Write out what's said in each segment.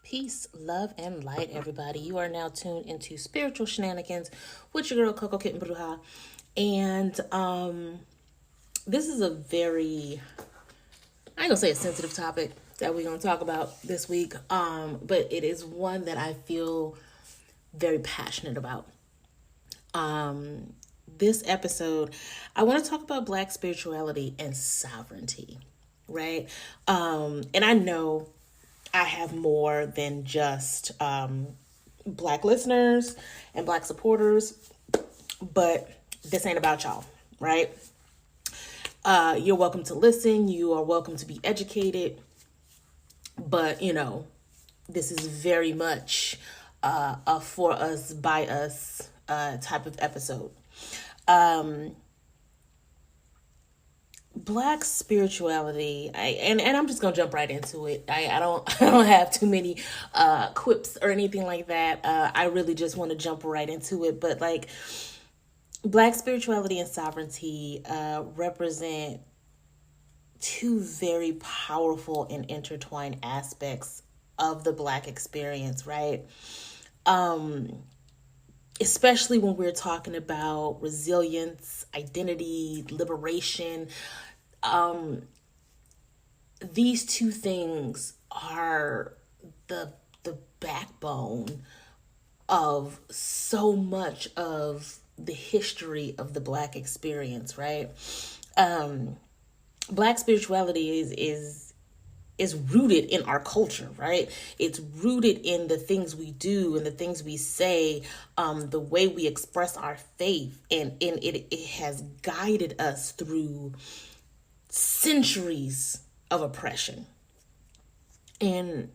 Peace, love, and light, everybody. You are now tuned into Spiritual Shenanigans with your girl, Coco Kitten Bruja. And this is a very, I ain't gonna say a sensitive topic that we're gonna talk about this week, but it is one that I feel very passionate about. This episode, I want to talk about Black spirituality and sovereignty, right? And I know I have more than just Black listeners and Black supporters, but this ain't about y'all, right? You're welcome to listen. You are welcome to be educated. But, this is very much a for us, by us type of episode. Black spirituality, and I'm just gonna jump right into it. I don't have too many quips or anything like that. I really just want to jump right into it. But like, Black spirituality and sovereignty represent two very powerful and intertwined aspects of the Black experience, right? Especially when we're talking about resilience, identity, liberation. These two things are the backbone of so much of the history of the Black experience, right? Black spirituality is rooted in our culture, right? It's rooted in the things we do and the things we say, the way we express our faith, and it has guided us through centuries of oppression. And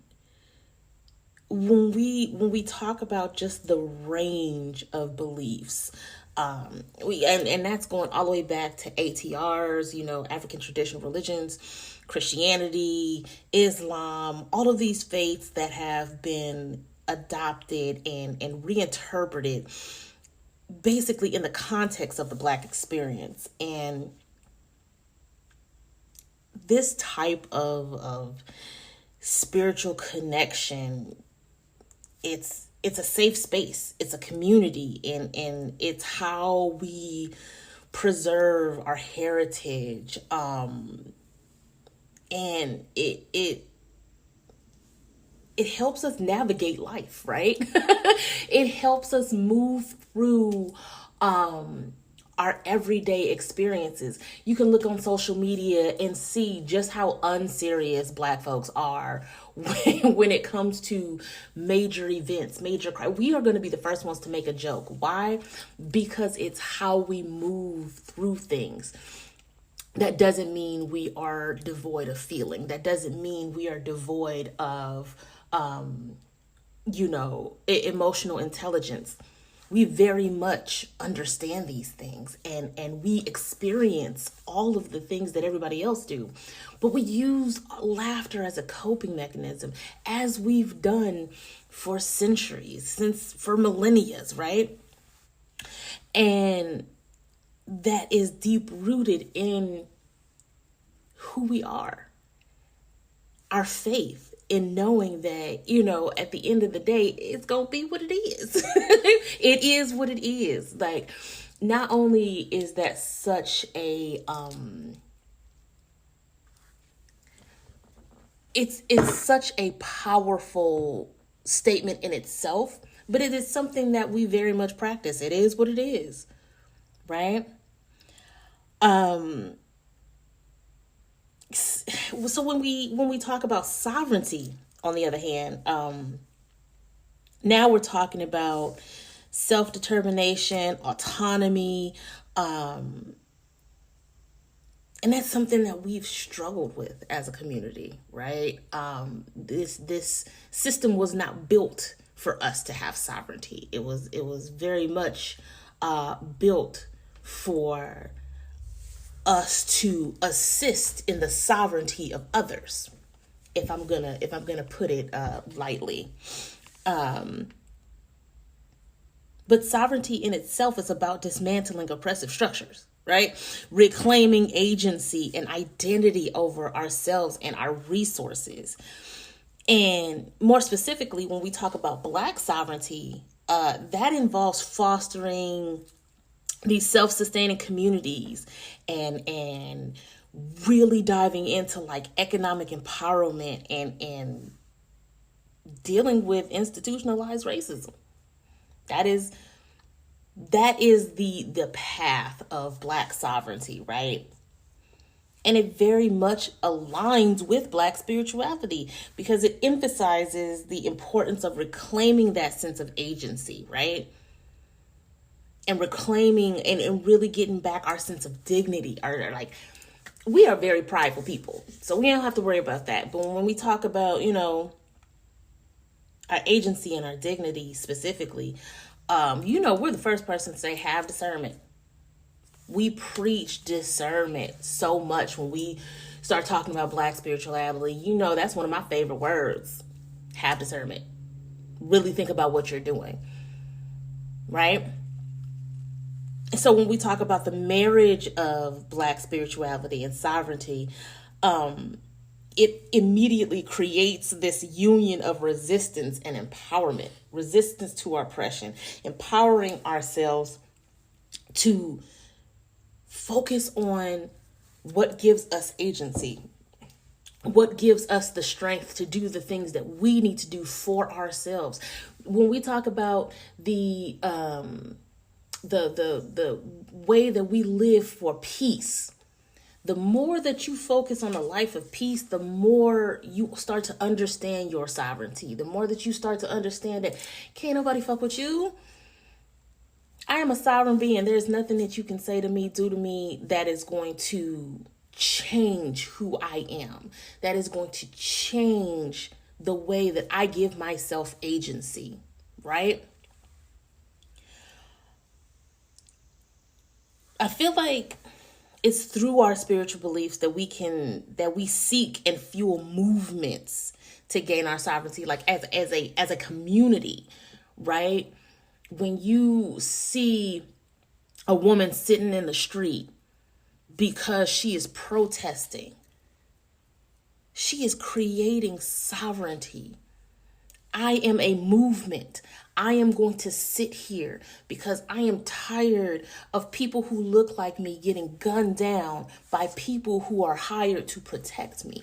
when we talk about just the range of beliefs, and that's going all the way back to ATRs, African traditional religions, Christianity, Islam, all of these faiths that have been adopted and reinterpreted basically in the context of the Black experience. And this type of spiritual connection, it's a safe space, it's a community, and it's how we preserve our heritage, and it helps us navigate life, right? It helps us move through our everyday experiences. You can look on social media and see just how unserious Black folks are when it comes to major events, major crime. We are going to be the first ones to make a joke. Why? Because it's how we move through things. That doesn't mean we are devoid of feeling. That doesn't mean we are devoid of, emotional intelligence. We very much understand these things, and we experience all of the things that everybody else do. But we use laughter as a coping mechanism, as we've done for centuries, for millennia, right? And that is deep rooted in who we are, our faith, in knowing that, at the end of the day, it's going to be what it is. It is what it is. Like, not only is that such a, it's such a powerful statement in itself, but it is something that we very much practice. It is what it is, right? So when we talk about sovereignty, on the other hand, now we're talking about self-determination, autonomy, and that's something that we've struggled with as a community, right? This system was not built for us to have sovereignty. It was very much built for us to assist in the sovereignty of others, if I'm gonna put it lightly. But sovereignty in itself is about dismantling oppressive structures, right? Reclaiming agency and identity over ourselves and our resources. And more specifically, when we talk about Black sovereignty, that involves fostering these self-sustaining communities and really diving into like economic empowerment and dealing with institutionalized racism. That is the path of Black sovereignty, right? And it very much aligns with Black spirituality because it emphasizes the importance of reclaiming that sense of agency, right? And reclaiming and really getting back our sense of dignity. Or like, we are very prideful people, so we don't have to worry about that. But when we talk about, our agency and our dignity specifically, we're the first person to say have discernment. We preach discernment so much when we start talking about Black spirituality. That's one of my favorite words. Have discernment. Really think about what you're doing. Right? So when we talk about the marriage of Black spirituality and sovereignty, it immediately creates this union of resistance and empowerment. Resistance to oppression. Empowering ourselves to focus on what gives us agency, what gives us the strength to do the things that we need to do for ourselves. When we talk about the way that we live for peace, the more that you focus on a life of peace, the more you start to understand your sovereignty. The more that you start to understand that can't nobody fuck with you. I am a sovereign being. There's nothing that you can say to me, do to me, that is going to change who I am. That is going to change the way that I give myself agency, right? I feel like it's through our spiritual beliefs that we seek and fuel movements to gain our sovereignty, like as a community, right? When you see a woman sitting in the street because she is protesting, she is creating sovereignty. I am a movement. I am going to sit here because I am tired of people who look like me getting gunned down by people who are hired to protect me.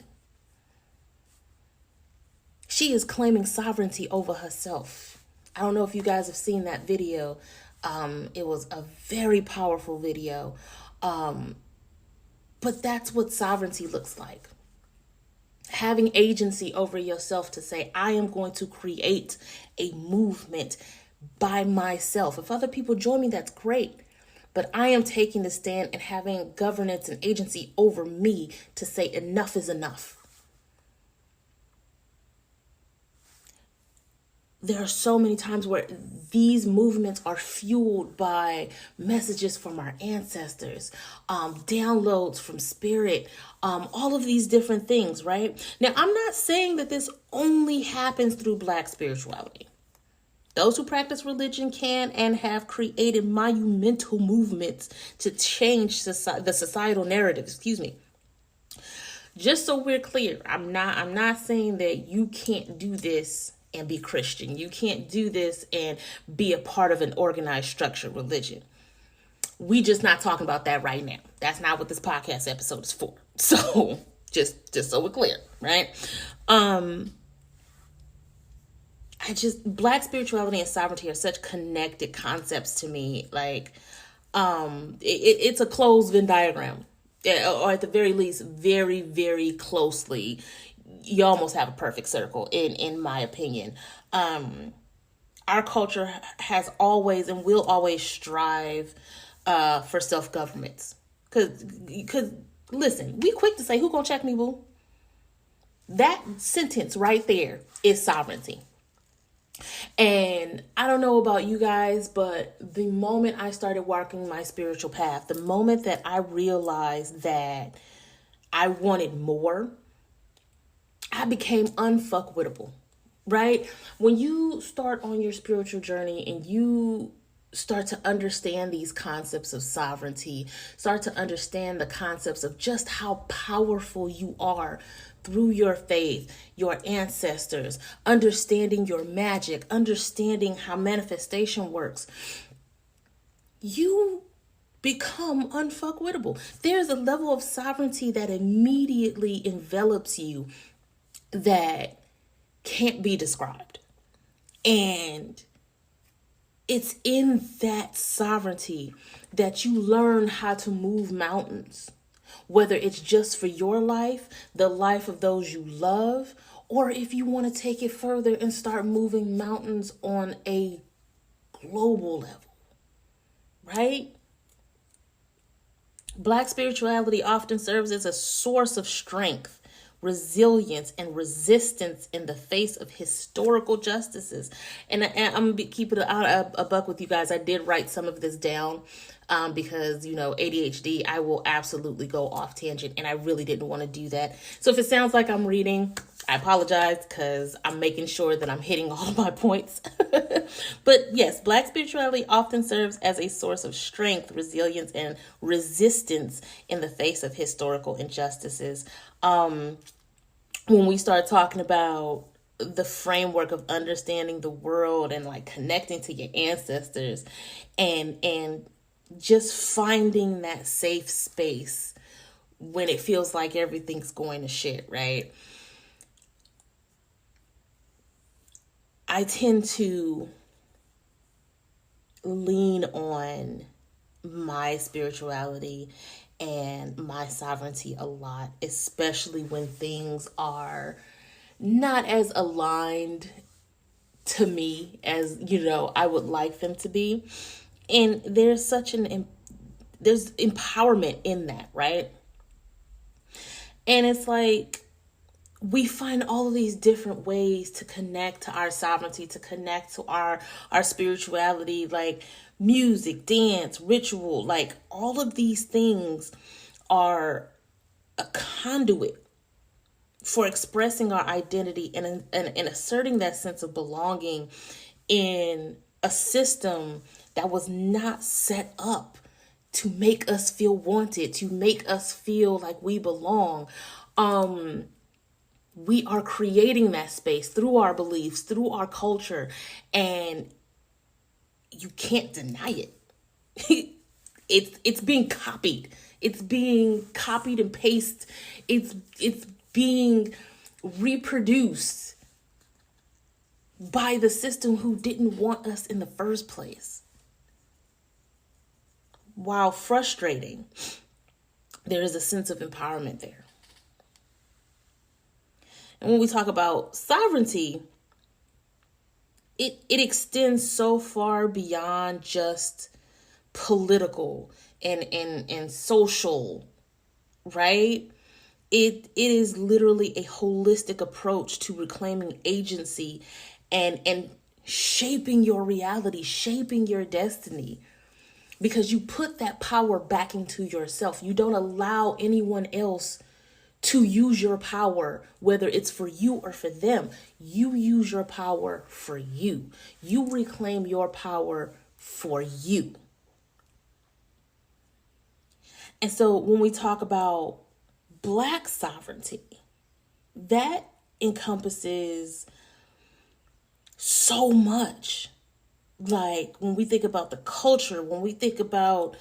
She is claiming sovereignty over herself. I don't know if you guys have seen that video. It was a very powerful video. But that's what sovereignty looks like. Having agency over yourself to say, I am going to create a movement by myself. If other people join me, that's great. But I am taking the stand and having governance and agency over me to say enough is enough. There are so many times where these movements are fueled by messages from our ancestors, downloads from spirit, all of these different things, right? Now, I'm not saying that this only happens through Black spirituality. Those who practice religion can and have created monumental movements to change the societal narrative, Just so we're clear, I'm not saying that you can't do this and be Christian. You can't do this and be a part of an organized structured religion. We just not talking about that right now. That's not what this podcast episode is for. So just so we're clear, right? Black spirituality and sovereignty are such connected concepts to me. Like, it's a closed Venn diagram, or at the very least, very, very closely. You almost have a perfect circle, in my opinion. Our culture has always and will always strive for self-governments. Because listen, we quick to say, who gonna check me, boo? That sentence right there is sovereignty. And I don't know about you guys, but the moment I started walking my spiritual path, the moment that I realized that I wanted more, I became unfuckwittable, right? When you start on your spiritual journey and you start to understand these concepts of sovereignty, start to understand the concepts of just how powerful you are through your faith, your ancestors, understanding your magic, understanding how manifestation works, you become unfuckwittable. There's a level of sovereignty that immediately envelops you that can't be described. And it's in that sovereignty that you learn how to move mountains, whether it's just for your life, the life of those you love, or if you want to take it further and start moving mountains on a global level, right? Black spirituality often serves as a source of strength, resilience, and resistance in the face of historical justices. And I'm going to keep it a buck with you guys. I did write some of this down because, ADHD, I will absolutely go off tangent, and I really didn't want to do that. So if it sounds like I'm reading, I apologize, because I'm making sure that I'm hitting all of my points. But yes, Black spirituality often serves as a source of strength, resilience, and resistance in the face of historical injustices. When we start talking about the framework of understanding the world and like connecting to your ancestors and just finding that safe space when it feels like everything's going to shit, right? I tend to lean on my spirituality and my sovereignty a lot, especially when things are not as aligned to me as, I would like them to be. And there's there's empowerment in that, right? And it's like, we find all of these different ways to connect to our sovereignty, to connect to our spirituality, like music, dance, ritual, like all of these things are a conduit for expressing our identity and asserting that sense of belonging in a system that was not set up to make us feel wanted, to make us feel like we belong. We are creating that space through our beliefs, through our culture, and you can't deny it. It's being copied. It's being copied and pasted. It's being reproduced by the system who didn't want us in the first place. While frustrating, there is a sense of empowerment there. And when we talk about sovereignty, it extends so far beyond just political and social, right? It is literally a holistic approach to reclaiming agency and shaping your reality, shaping your destiny. Because you put that power back into yourself. You don't allow anyone else to use your power, whether it's for you or for them. You use your power for you. You reclaim your power for you. And so when we talk about Black sovereignty, that encompasses so much. Like when we think about the culture, when we think about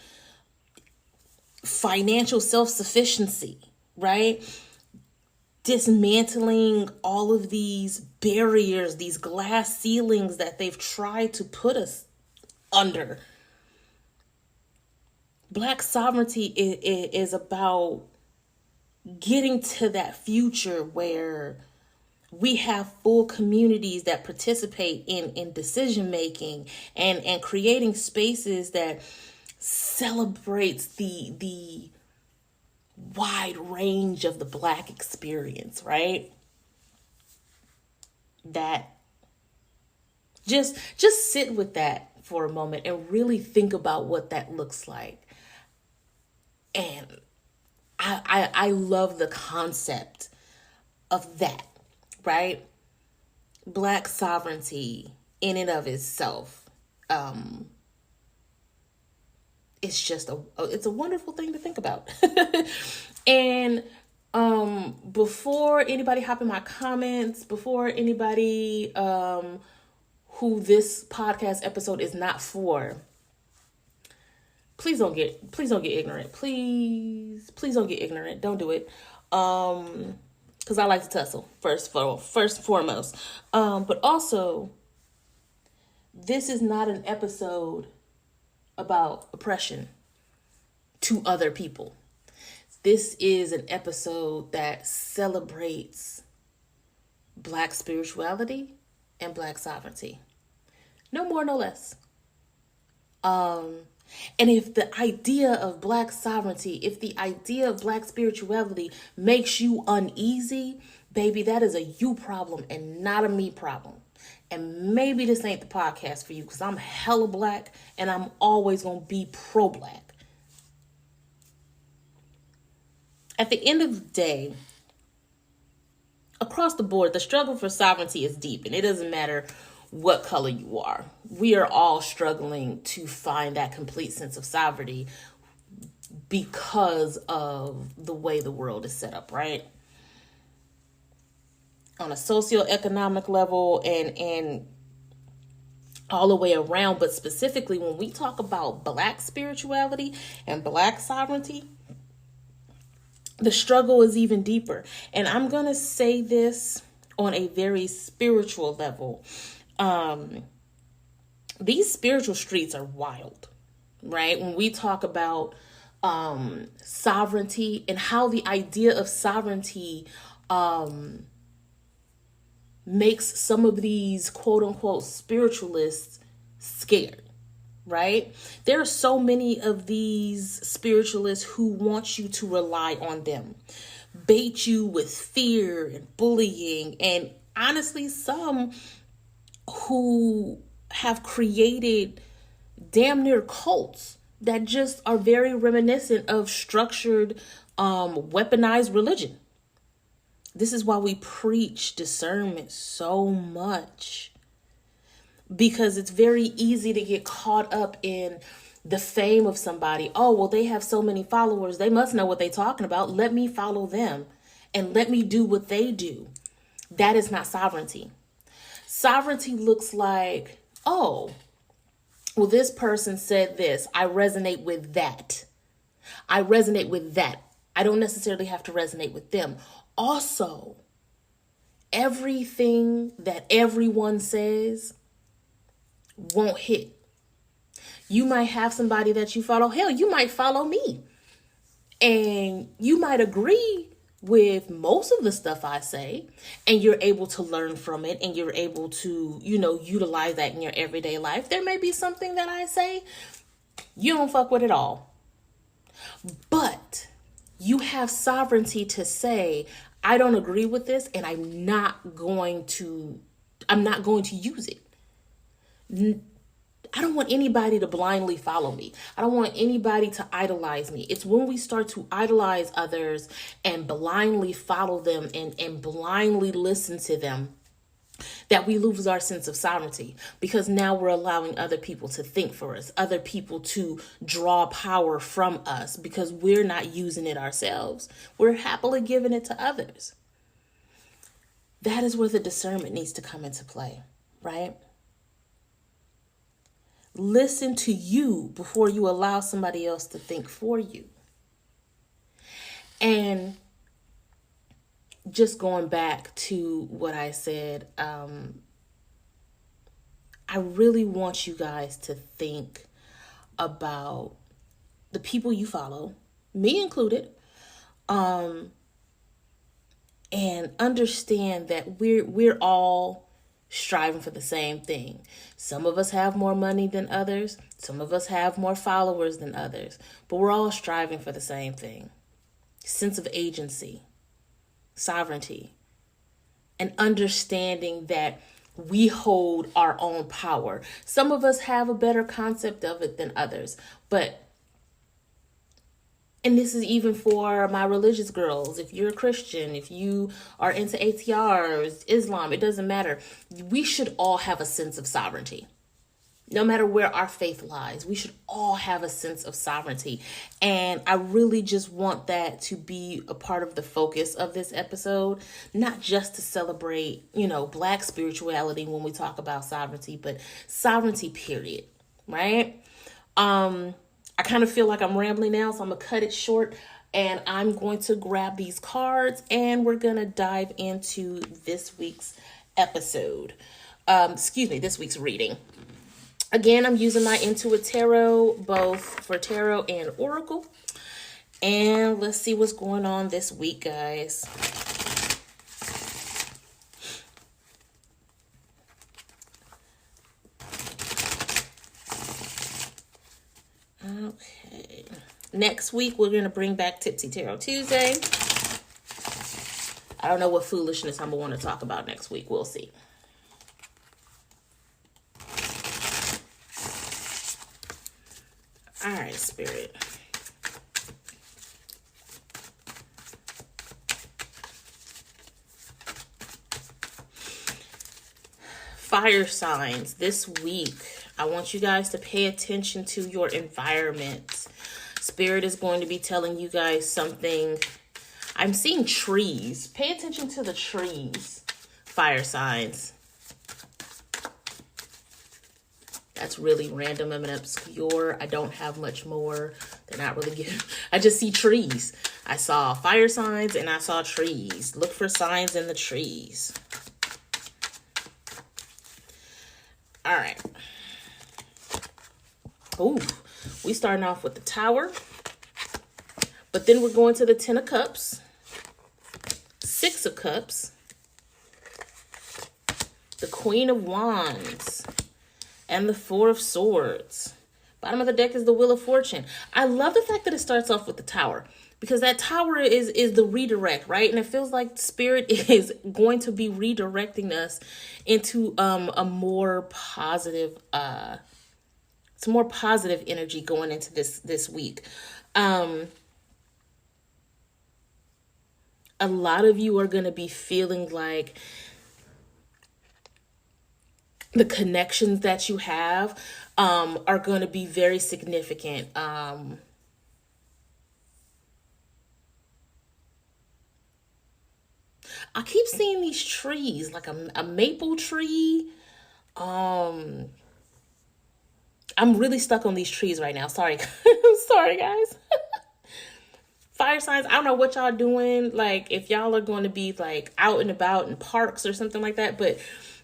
financial self-sufficiency, right? Dismantling all of these barriers, these glass ceilings that they've tried to put us under. Black sovereignty is about getting to that future where we have full communities that participate in decision making and creating spaces that celebrates the wide range of the Black experience, right? That just sit with that for a moment and really think about what that looks like. And I love the concept of that, right? Black sovereignty in and of itself it's just it's a wonderful thing to think about. And before anybody hop in my comments, before anybody who this podcast episode is not for, please don't get ignorant. Please don't get ignorant. Don't do it. Because I like to tussle first and foremost. But also, this is not an episode about oppression to other people. This is an episode that celebrates Black spirituality and Black sovereignty. No more, no less. And if the idea of Black sovereignty, if the idea of Black spirituality makes you uneasy, baby, that is a you problem and not a me problem. And maybe this ain't the podcast for you, because I'm hella Black and I'm always going to be pro-Black. At the end of the day, across the board, the struggle for sovereignty is deep, and it doesn't matter what color you are. We are all struggling to find that complete sense of sovereignty because of the way the world is set up, right? On a socioeconomic level and all the way around, but specifically when we talk about Black spirituality and Black sovereignty, the struggle is even deeper. And I'm going to say this on a very spiritual level. These spiritual streets are wild, right? When we talk about sovereignty and how the idea of sovereignty makes some of these quote unquote spiritualists scared, right? There are so many of these spiritualists who want you to rely on them, bait you with fear and bullying, and honestly, some who have created damn near cults that just are very reminiscent of structured, weaponized religion. This is why we preach discernment so much, because it's very easy to get caught up in the fame of somebody. Oh, well, they have so many followers. They must know what they're talking about. Let me follow them and let me do what they do. That is not sovereignty. Sovereignty looks like, oh, well, this person said this. I resonate with that. I resonate with that. I don't necessarily have to resonate with them. Also, everything that everyone says won't hit. You might have somebody that you follow. Hell, you might follow me. And you might agree with most of the stuff I say, and you're able to learn from it, and you're able to, utilize that in your everyday life. There may be something that I say you don't fuck with at all. But you have sovereignty to say, I don't agree with this, and I'm not going to use it. I don't want anybody to blindly follow me. I don't want anybody to idolize me. It's when we start to idolize others and blindly follow them and blindly listen to them that we lose our sense of sovereignty, because now we're allowing other people to think for us, other people to draw power from us because we're not using it ourselves. We're happily giving it to others. That is where the discernment needs to come into play, right? Listen to you before you allow somebody else to think for you. And just going back to what I said, I really want you guys to think about the people you follow, me included, and understand that we're all striving for the same thing. Some of us have more money than others. Some of us have more followers than others, but we're all striving for the same thing. Sense of agency, sovereignty, and understanding that we hold our own power. Some of us have a better concept of it than others, and this is even for my religious girls. If you're a Christian, if you are into ATRs, Islam, it doesn't matter. We should all have a sense of sovereignty. no matter where our faith lies, we should all have a sense of sovereignty. And I really just want that to be a part of the focus of this episode, not just to celebrate, Black spirituality when we talk about sovereignty, but sovereignty, period. Right? I kind of feel like I'm rambling now, so I'm going to cut it short. And I'm going to grab these cards and we're going to dive into this week's episode. This week's reading. Again, I'm using my Intuit Tarot, both for tarot and oracle. And let's see what's going on this week, guys. Okay. Next week, we're going to bring back Tipsy Tarot Tuesday. I don't know what foolishness I'm going to want to talk about next week. We'll see. All right, Spirit. Fire signs this week. I want you guys to pay attention to your environment. Spirit is going to be telling you guys something. I'm seeing trees. Pay attention to the trees. Fire signs. That's really random and obscure. I don't have much more. They're not really good. I just see trees. I saw fire signs and I saw trees. Look for signs in the trees. All right. Ooh, we starting off with the Tower. But then we're going to the Ten of Cups. Six of Cups. The Queen of Wands. And the Four of Swords. Bottom of the deck is the Wheel of Fortune. I love the fact that it starts off with the Tower, because that Tower is the redirect, right? And it feels like Spirit is going to be redirecting us into a more positive, some more positive energy going into this week. A lot of you are going to be feeling like the connections that you have are going to be very significant. I keep seeing these trees, like a maple tree. I'm really stuck on these trees right now. Sorry. Sorry, guys. Fire signs, I don't know what y'all doing. Like, if y'all are going to be like out and about in parks or something like that, but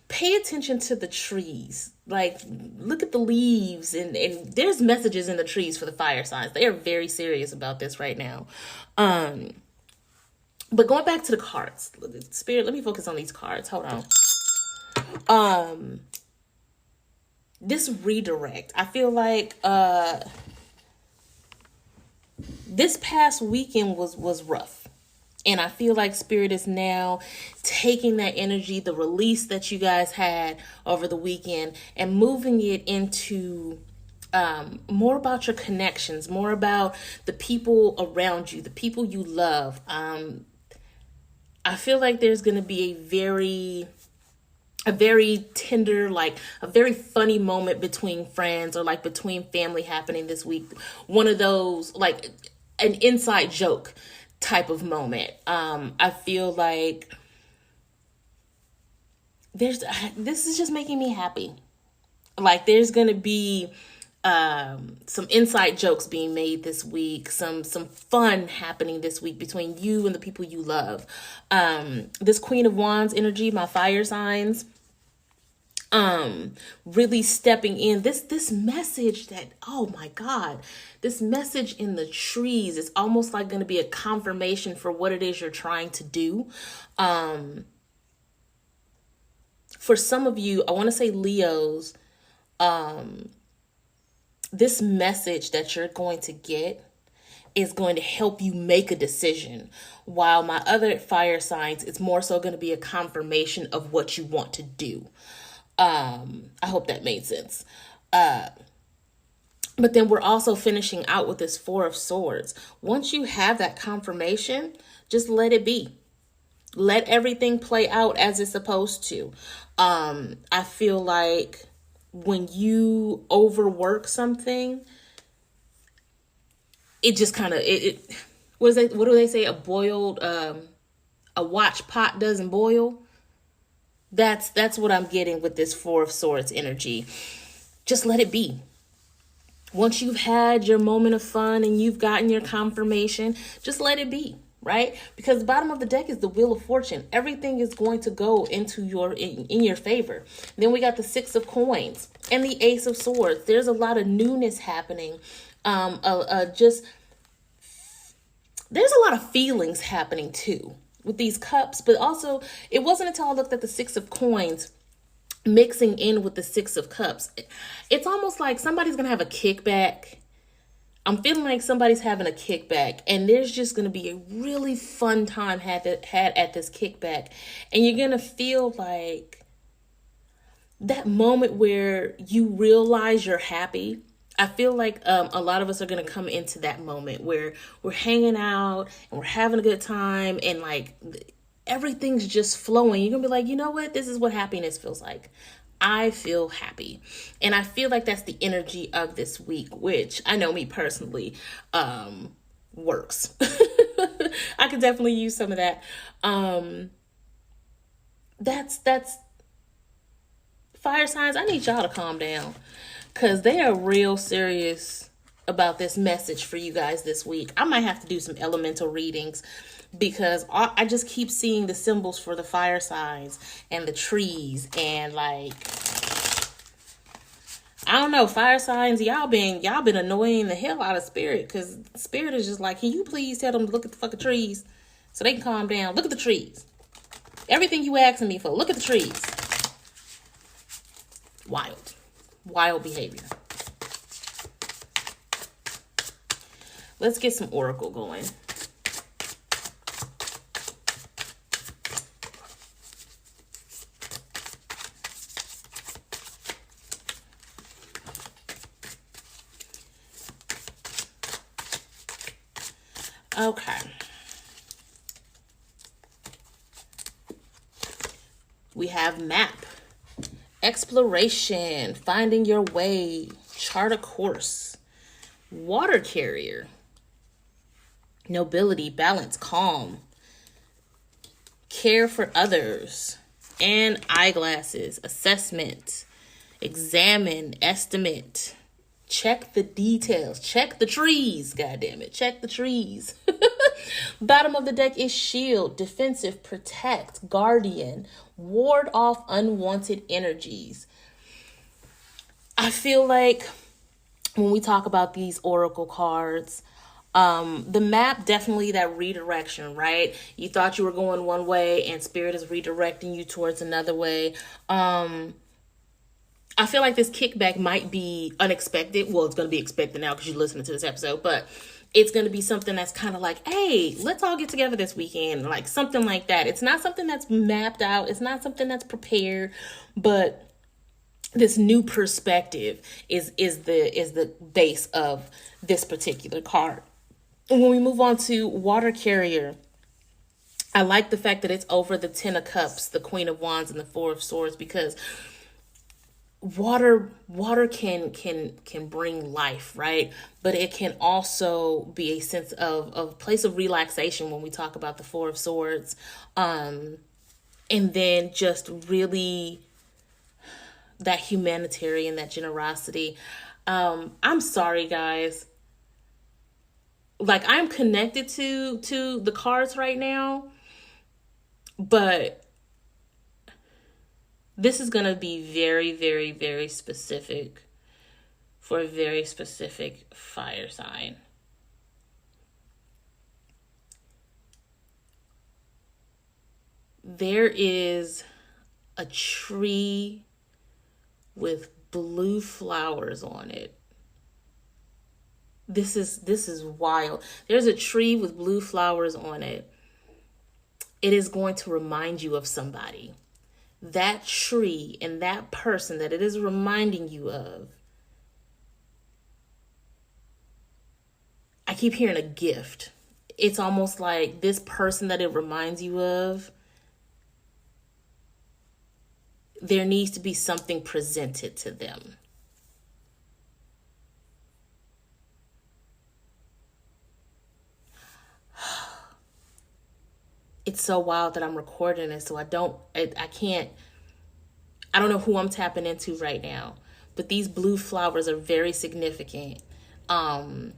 pay attention to the trees. Like, look at the leaves, and there's messages in the trees for the fire signs. They are very serious about this right now. But going back to the cards, Spirit, let me focus on these cards. Hold on. This redirect, I feel like this past weekend was rough. And I feel like Spirit is now taking that energy, the release that you guys had over the weekend, and moving it into more about your connections, more about the people around you, the people you love. I feel like there's going to be a very tender, like a very funny moment between friends or like between family happening this week. One of those, like an inside joke type of moment. I feel like this is just making me happy. Like, there's going to be some inside jokes being made this week, some fun happening this week between you and the people you love. This Queen of Wands energy, my fire signs, really stepping in. This message that, oh my God, this message in the trees is almost like going to be a confirmation for what it is you're trying to do. For some of you, I want to say Leos, this message that you're going to get is going to help you make a decision. While my other fire signs, it's more so going to be a confirmation of what you want to do. I hope that made sense. But then we're also finishing out with this Four of Swords. Once you have that confirmation, just let it be. Let everything play out as it's supposed to. I feel like when you overwork something, it just kind of what do they say? A watch pot doesn't boil. That's what I'm getting with this Four of Swords energy. Just let it be. Once you've had your moment of fun and you've gotten your confirmation, just let it be, right? Because the bottom of the deck is the Wheel of Fortune. Everything is going to go into in your favor. Then we got the Six of Coins and the Ace of Swords. There's a lot of newness happening. There's a lot of feelings happening too with these cups, but also it wasn't until I looked at the Six of Coins mixing in with the Six of Cups. It's almost like somebody's going to have a kickback. I'm feeling like somebody's having a kickback, and there's just going to be a really fun time had at this kickback. And you're going to feel like that moment where you realize you're happy. I feel like a lot of us are going to come into that moment where we're hanging out and we're having a good time, and like everything's just flowing. You're going to be like, you know what? This is what happiness feels like. I feel happy. And I feel like that's the energy of this week, which I know me personally works. I could definitely use some of that. That's fire signs. I need y'all to calm down, because they are real serious about this message for you guys this week. I might have to do some elemental readings, because I just keep seeing the symbols for the fire signs and the trees, and like, I don't know, fire signs, y'all been annoying the hell out of Spirit, because Spirit is just like, can you please tell them to look at the fucking trees so they can calm down? Look at the trees. Everything you asking me for, look at the trees. Wild behavior. Let's get some oracle going. Okay. We have map, exploration, finding your way, chart a course, water carrier, nobility, balance, calm, care for others, and eyeglasses, assessment, examine, estimate, check the details, check the trees, goddammit, check the trees. Bottom of the deck is shield, defensive, protect, guardian, ward off unwanted energies. I feel like when we talk about these oracle cards, the map, definitely that redirection, right? You thought you were going one way and Spirit is redirecting you towards another way. I feel like this kickback might be unexpected. Well, it's going to be expected now because you're listening to this episode, but it's going to be something that's kind of like, hey, let's all get together this weekend. Like something like that. It's not something that's mapped out. It's not something that's prepared, but this new perspective is the base of this particular card. And when we move on to water carrier, I like the fact that it's over the Ten of Cups, the Queen of Wands, and the Four of Swords, because water can bring life, right? But it can also be a sense of place of relaxation when we talk about the Four of Swords. And then just really that humanitarian, that generosity. I'm sorry, guys. Like, I'm connected to the cards right now, but this is going to be very, very, very specific for a very specific fire sign. There is a tree with blue flowers on it. This is wild. There's a tree with blue flowers on it. It is going to remind you of somebody. That tree and that person that it is reminding you of. I keep hearing a gift. It's almost like this person that it reminds you of, there needs to be something presented to them. It's so wild that I'm recording it, so I can't, I don't know who I'm tapping into right now, but these blue flowers are very significant. Um,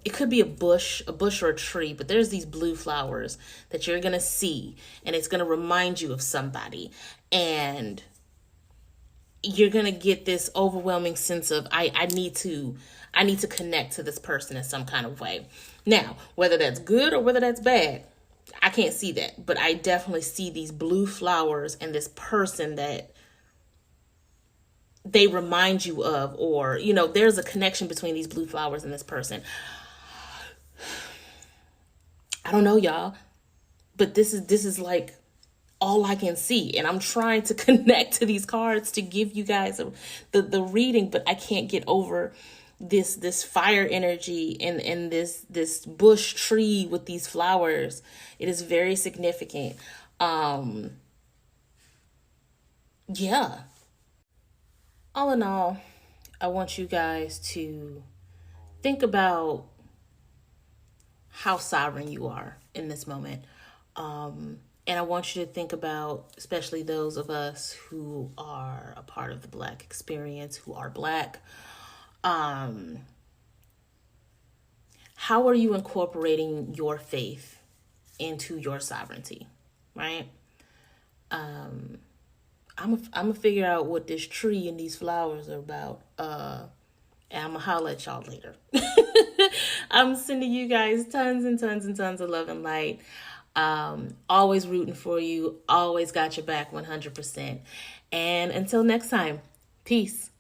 it could be a bush or a tree, but there's these blue flowers that you're gonna see, and it's gonna remind you of somebody, and you're gonna get this overwhelming sense of I need to connect to this person in some kind of way. Now, whether that's good or whether that's bad, I can't see that, but I definitely see these blue flowers and this person that they remind you of, or there's a connection between these blue flowers and this person. I don't know, y'all, but this is like all I can see, and I'm trying to connect to these cards to give you guys the reading, but I can't get over this fire energy and this bush tree with these flowers. It is very significant. Yeah. All in all, I want you guys to think about how sovereign you are in this moment. And I want you to think about, especially those of us who are a part of the Black experience, who are Black, how are you incorporating your faith into your sovereignty, right? I'm gonna figure out what this tree and these flowers are about. And I'm gonna holler at y'all later. I'm sending you guys tons and tons and tons of love and light. Always rooting for you. Always got your back 100%. And until next time, peace.